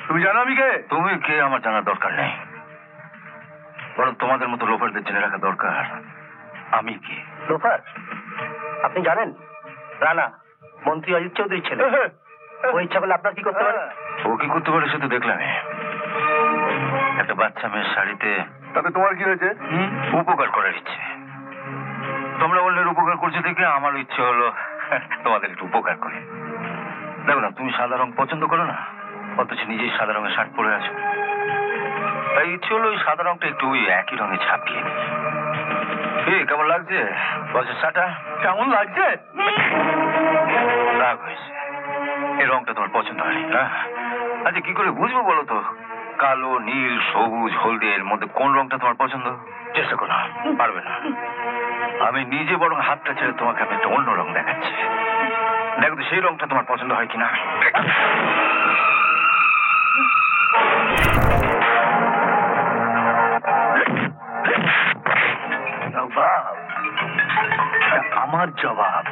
তুমি জানো আমি কে? তুমি কে আমার জানার দরকার নেই, বরং তোমাদের মতো লোফারদের জেনে রাখা দরকার আমি কে। লোফার? আপনি জানেন রানা মন্ত্রী অজিত চৌধুরীর ছেলে। ও ইচ্ছা করলে আপনার কি করতে পারে? ও কি করতে পারে শুধু দেখলাম, একটা বাচ্চা মেয়ের শাড়িতে। তাতে তোমার কি হয়েছে? উপকার করার ইচ্ছে। তোমরা অন্যের উপকার করছো দেখে আমার ইচ্ছে হলো তোমাদের একটু উপকার করে। দেখো না, তুমি সাদা রং পছন্দ করো না, অথচ নিজেই সাদা রঙের শার্ট পরে আছো। তাই ইচ্ছে হলো ওই সাদা রংটা একটু ওই একই রঙে ছাপিয়ে নিই। কেমন লাগছে বসের শাটা? কেমন লাগছে? রাগ হয়েছে, এই রংটা তোমার পছন্দ হয়নি না? আচ্ছা কি করে বুঝবো বলো তো, কালো, নীল, সবুজ, হলদে এর মধ্যে কোন রংটা তোমার পছন্দ? চেষ্টা করো, পারবে না। আমি নিজে বরং হাতটা ছেড়ে তোমাকে আমি একটা অন্য রং দেখাচ্ছি, দেখো তো সেই রংটা তোমার পছন্দ হয় কিনা। আমার জবাব।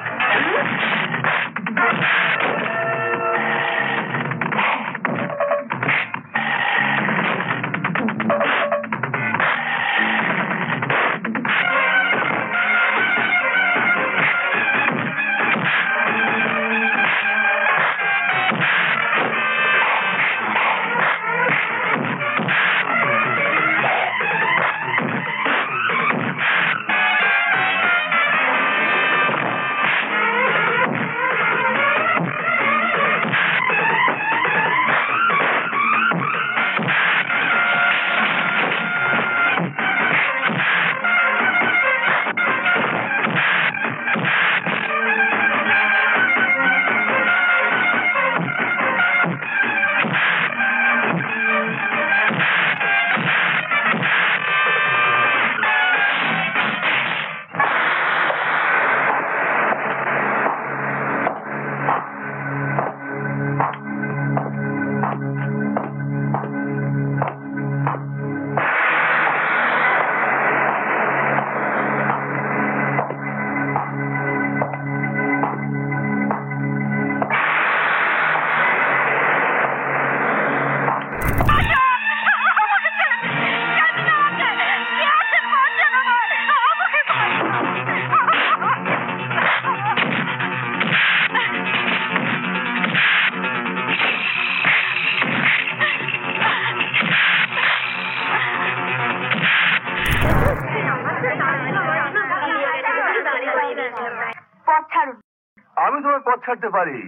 আমি তোমার পথ ছাড়তে পারি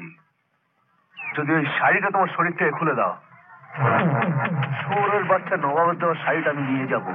যদি ওই শাড়িটা তোমার শরীর থেকে খুলে দাও। শোরের বাচ্চা নবাবের দেওয়া শাড়িটা আমি নিয়ে যাবো।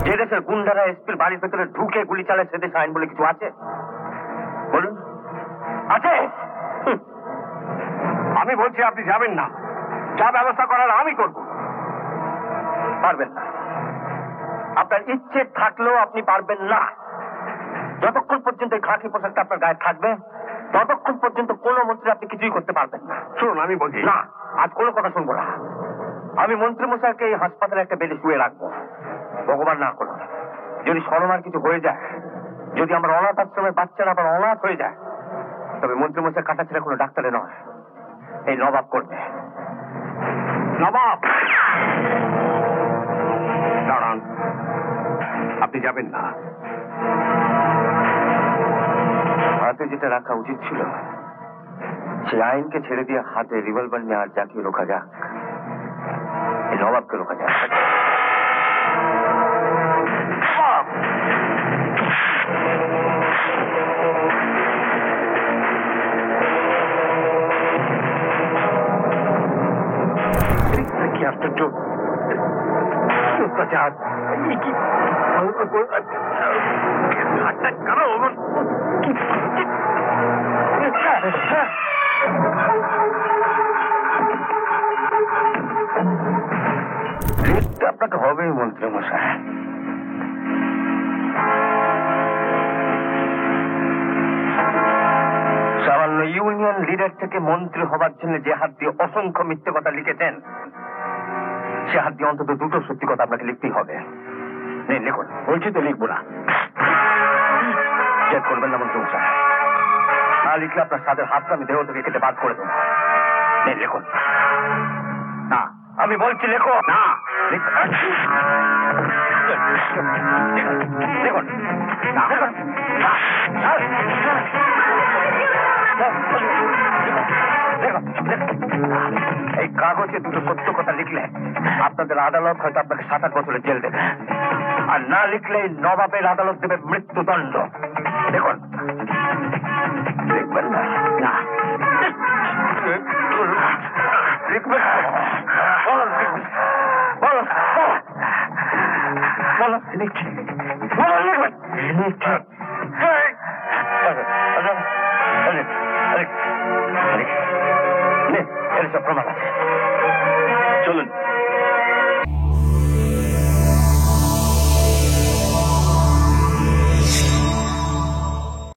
যে দেশের গুন্ডারা এসপির বাড়ির ভেতরে ঢুকে গুলি চালায় সে দেশে আইন বলে কিছু আছে? বলুন, আছে? আমি বলছি আপনি যাবেন না, যা ব্যবস্থা করার আমি করব। পারবেন না। আপনার ইচ্ছে থাকলেও আপনি পারবেন না। যতক্ষণ পর্যন্ত এই খাকি পোশাকটা আপনার গায়ে থাকবে ততক্ষণ পর্যন্ত কোনো মন্ত্রী আপনি কিছুই করতে পারবেন না। শুনুন, আমি বলছি না, আজ কোনো কথা শুনবো না। আমি মন্ত্রী মশাইকে এই হাসপাতালে একটা বেডে শুয়ে রাখবো। ভগবান না করুন, যদি সরমার কিছু হয়ে যায়, যদি আমার অনাথ আশ্রমের বাচ্চারা আবার অনাথ হয়ে যায়, তবে মন্ত্রী মশাই কাটা ছেড়ে কোনো ডাক্তারে নয়, এই নবাব করবে। নবাব দাঁড়ান, আপনি যাবেন না। হাতে যেটা রাখা উচিত ছিল সেই আইনকে ছেড়ে দিয়ে হাতে রিভলভার নিয়ে আর জাতীয় রোখা যাক, এই নবাবকে রোখা যাক। কি আশ্চর্য অত্যাচার! কি আপনাকে হবেই মন্ত্রী মশাই। সামান্য ইউনিয়ন লিডার থেকে মন্ত্রী হবার জন্য যে হাত দিয়ে অসংখ্য মিথ্যে কথা লিখেছেন, সে হাত দিয়ে অন্তত দুটো সত্যি কথা আপনাকে লিখতেই হবে। নেই, লিখুন। বলছি তো লিখবো না। চেক করবেন না মন্ত্রী মশাই, না লিখলে আপনার সাদের হাতটা আমি দেহ থেকে কেটে বাদ করে দেবো। নেই, লিখুন। না, আমি বলছি লেখো। না, দেখুন। এই কাগজে দুটো সত্য কথা লিখলে আপনাদের আদালত হয়তো আপনাকে 7-8 বছরের জেল দেবে, আর না লিখলে নবাবের আদালত দেবে মৃত্যুদণ্ড। দেখুন, লিখবেন না? না, লিখবেন। বলুন, বলুন, বলুন, লিখছি। বলুন, লিখবেন। লিখছি। এর সব প্রমাণ আছে। চলুন।